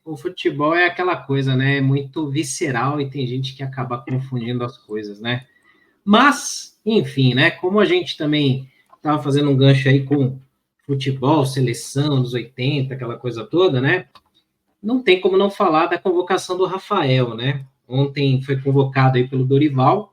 O futebol é aquela coisa, né? Muito visceral e tem gente que acaba confundindo as coisas, né? Mas, enfim, né? Como a gente também estava fazendo um gancho aí com futebol, seleção dos 80, aquela coisa toda, né? Não tem como não falar da convocação do Rafael, né? Ontem foi convocado aí pelo Dorival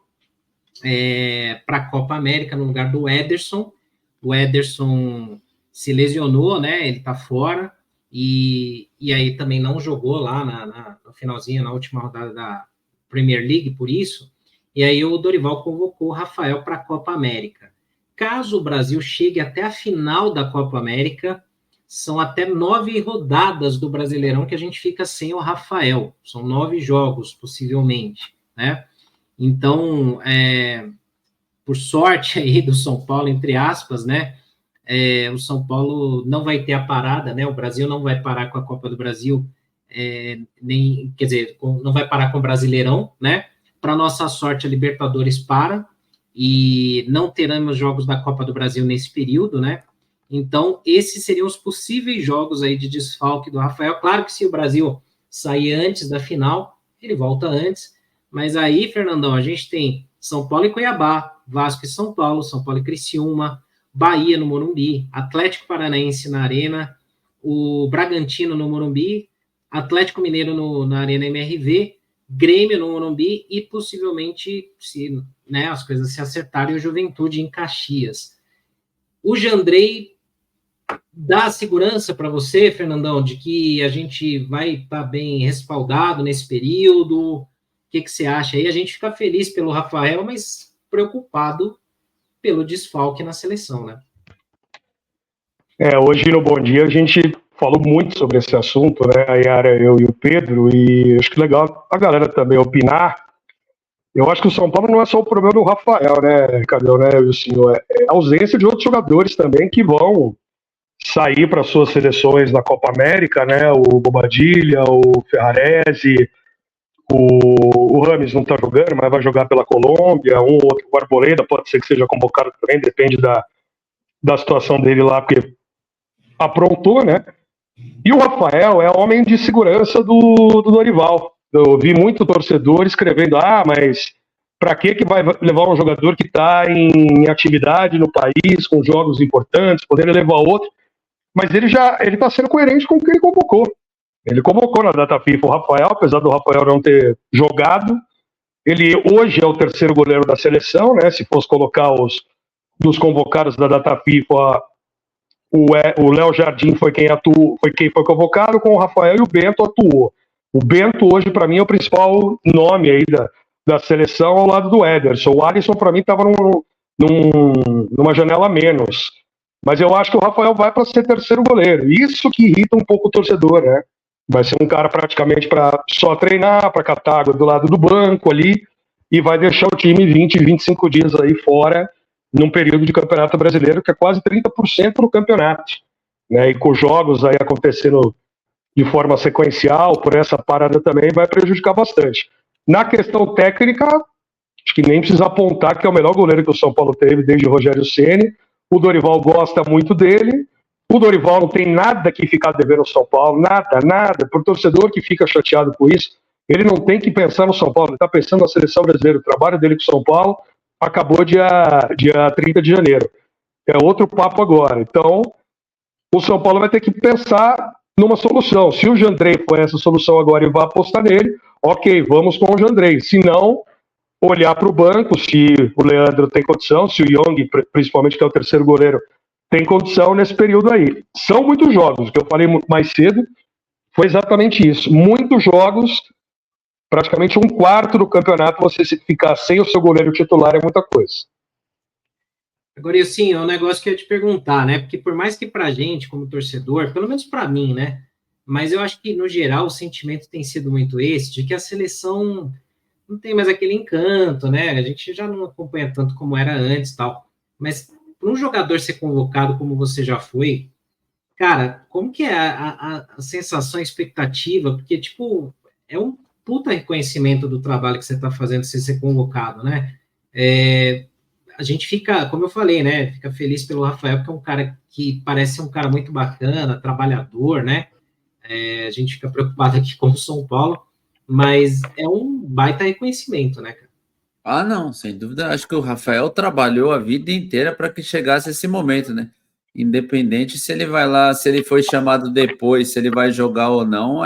para a Copa América no lugar do Ederson. O Ederson se lesionou, né? Ele está fora e aí também não jogou lá no finalzinho, na última rodada da Premier League, por isso. E aí o Dorival convocou o Rafael para a Copa América. Caso o Brasil chegue até a final da Copa América, são até 9 rodadas do Brasileirão que a gente fica sem o Rafael. São 9 jogos, possivelmente, né? Então, por sorte aí do São Paulo, entre aspas, né? O São Paulo não vai ter a parada, né? O Brasil não vai parar com a Copa do Brasil, nem, quer dizer, não vai parar com o Brasileirão, né? Para nossa sorte, a Libertadores para e não teremos jogos da Copa do Brasil nesse período, né? Então, esses seriam os possíveis jogos aí de desfalque do Rafael. Claro que se o Brasil sair antes da final, ele volta antes, mas aí, Fernandão, a gente tem São Paulo e Cuiabá, Vasco e São Paulo e Criciúma, Bahia no Morumbi, Atlético Paranaense na Arena, o Bragantino no Morumbi, Atlético Mineiro na Arena MRV, Grêmio no Morumbi e possivelmente, se né, as coisas se acertarem, o Juventude em Caxias. O Jandrei dá segurança para você, Fernandão, de que a gente vai estar bem respaldado nesse período? O que você acha aí? A gente fica feliz pelo Rafael, mas preocupado pelo desfalque na seleção, né? Hoje no Bom Dia a gente falou muito sobre esse assunto, né? A Yara, eu e o Pedro, e acho que legal a galera também opinar. Eu acho que o São Paulo não é só o problema do Rafael, né, Cadê, né, senhor? É a ausência de outros jogadores também que vão sair para suas seleções na Copa América, né? O Bobadilha, o Ferrarese, o Rames não está jogando, mas vai jogar pela Colômbia, um ou outro, o Arboleda pode ser que seja convocado também, depende da situação dele lá, porque aprontou, né? E o Rafael é homem de segurança do Dorival. Eu vi muito torcedor escrevendo, mas para que vai levar um jogador que está em atividade no país, com jogos importantes, poderia levar outro? Mas ele está sendo coerente com o que ele convocou. Ele convocou na data FIFA o Rafael, apesar do Rafael não ter jogado. Ele hoje é o terceiro goleiro da seleção, né? Se fosse colocar os dos convocados da data FIFA, o Léo Jardim foi quem foi convocado, com o Rafael, e o Bento atuou. O Bento hoje, para mim, é o principal nome aí da seleção ao lado do Ederson. O Alisson, para mim, estava numa janela a menos. Mas eu acho que o Rafael vai para ser terceiro goleiro. Isso que irrita um pouco o torcedor, né? Vai ser um cara praticamente para só treinar, para catar água do lado do banco ali, e vai deixar o time 20, 25 dias aí fora, num período de campeonato brasileiro que é quase 30% no campeonato, né? E com jogos aí acontecendo de forma sequencial, por essa parada também, vai prejudicar bastante. Na questão técnica, acho que nem precisa apontar que é o melhor goleiro que o São Paulo teve desde o Rogério Ceni. O Dorival gosta muito dele. O Dorival não tem nada que ficar devendo ao São Paulo, nada. Por torcedor que fica chateado com isso, ele não tem que pensar no São Paulo, ele está pensando na seleção brasileira. O trabalho dele com o São Paulo acabou dia 30 de janeiro. É outro papo agora. Então, o São Paulo vai ter que pensar numa solução. Se o Jandrei for essa solução agora e vai apostar nele, ok, vamos com o Jandrei. Se não, olhar para o banco, se o Leandro tem condição, se o Young, principalmente, que é o terceiro goleiro, tem condição nesse período aí. São muitos jogos, o que eu falei mais cedo foi exatamente isso. Muitos jogos, praticamente um quarto do campeonato, você se ficar sem o seu goleiro titular é muita coisa. Agora, assim, é um negócio que eu ia te perguntar, né? Porque por mais que pra gente, como torcedor, pelo menos para mim, né? Mas eu acho que, no geral, o sentimento tem sido muito esse, de que a seleção não tem mais aquele encanto, né? A gente já não acompanha tanto como era antes, tal. Mas para um jogador ser convocado como você já foi, cara, como que é a sensação, a expectativa? Porque, tipo, é um puta reconhecimento do trabalho que você está fazendo se ser convocado, né? A gente fica, como eu falei, né? Fica feliz pelo Rafael, que é um cara que parece ser um cara muito bacana, trabalhador, né? A gente fica preocupado aqui com o São Paulo, mas é um baita reconhecimento, né, cara? Ah, não, sem dúvida. Acho que o Rafael trabalhou a vida inteira para que chegasse esse momento, né? Independente se ele vai lá, se ele foi chamado depois, se ele vai jogar ou não,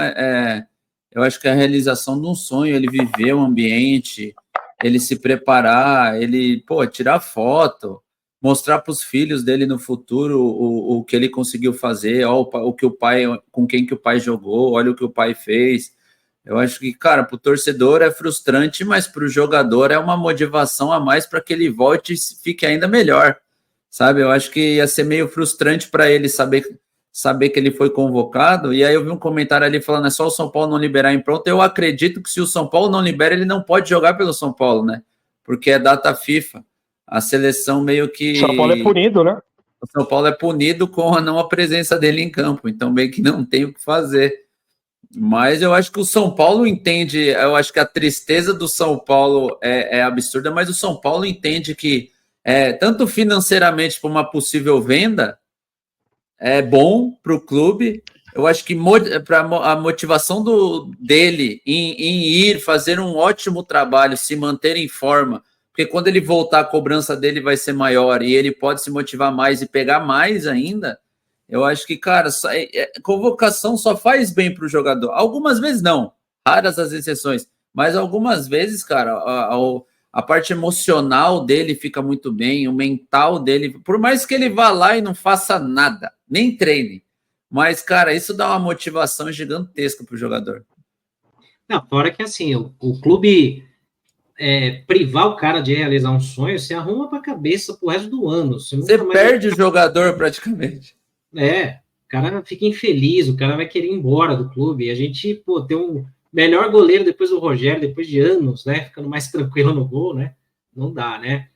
eu acho que é a realização de um sonho, ele viver o ambiente, ele se preparar, ele, pô, tirar foto, mostrar para os filhos dele no futuro o que ele conseguiu fazer, ó, o que o pai, com quem que o pai jogou, olha o que o pai fez. Eu acho que, cara, para o torcedor é frustrante, mas para o jogador é uma motivação a mais para que ele volte e fique ainda melhor, sabe? Eu acho que ia ser meio frustrante para ele saber que ele foi convocado. E aí eu vi um comentário ali falando, é só o São Paulo não liberar em pronto. Eu acredito que se o São Paulo não libera, ele não pode jogar pelo São Paulo, né? Porque é data FIFA. A seleção meio que... São Paulo é punido, né? O São Paulo é punido com a não presença dele em campo, então meio que não tem o que fazer. Mas eu acho que o São Paulo entende, eu acho que a tristeza do São Paulo é absurda, mas o São Paulo entende que tanto financeiramente para uma possível venda é bom para o clube. Eu acho que para a motivação dele em ir fazer um ótimo trabalho, se manter em forma, porque quando ele voltar a cobrança dele vai ser maior e ele pode se motivar mais e pegar mais ainda. Eu acho que, cara, convocação só faz bem para o jogador. Algumas vezes não, raras as exceções, mas algumas vezes, cara, a parte emocional dele fica muito bem, o mental dele, por mais que ele vá lá e não faça nada, nem treine, mas, cara, isso dá uma motivação gigantesca para o jogador. Não, fora que assim, o clube privar o cara de realizar um sonho, você arruma para a cabeça pro resto do ano. Você perde o jogador praticamente. O cara fica infeliz, o cara vai querer ir embora do clube. E a gente, tem um melhor goleiro depois do Rogério, depois de anos, né? Ficando mais tranquilo no gol, né? Não dá, né?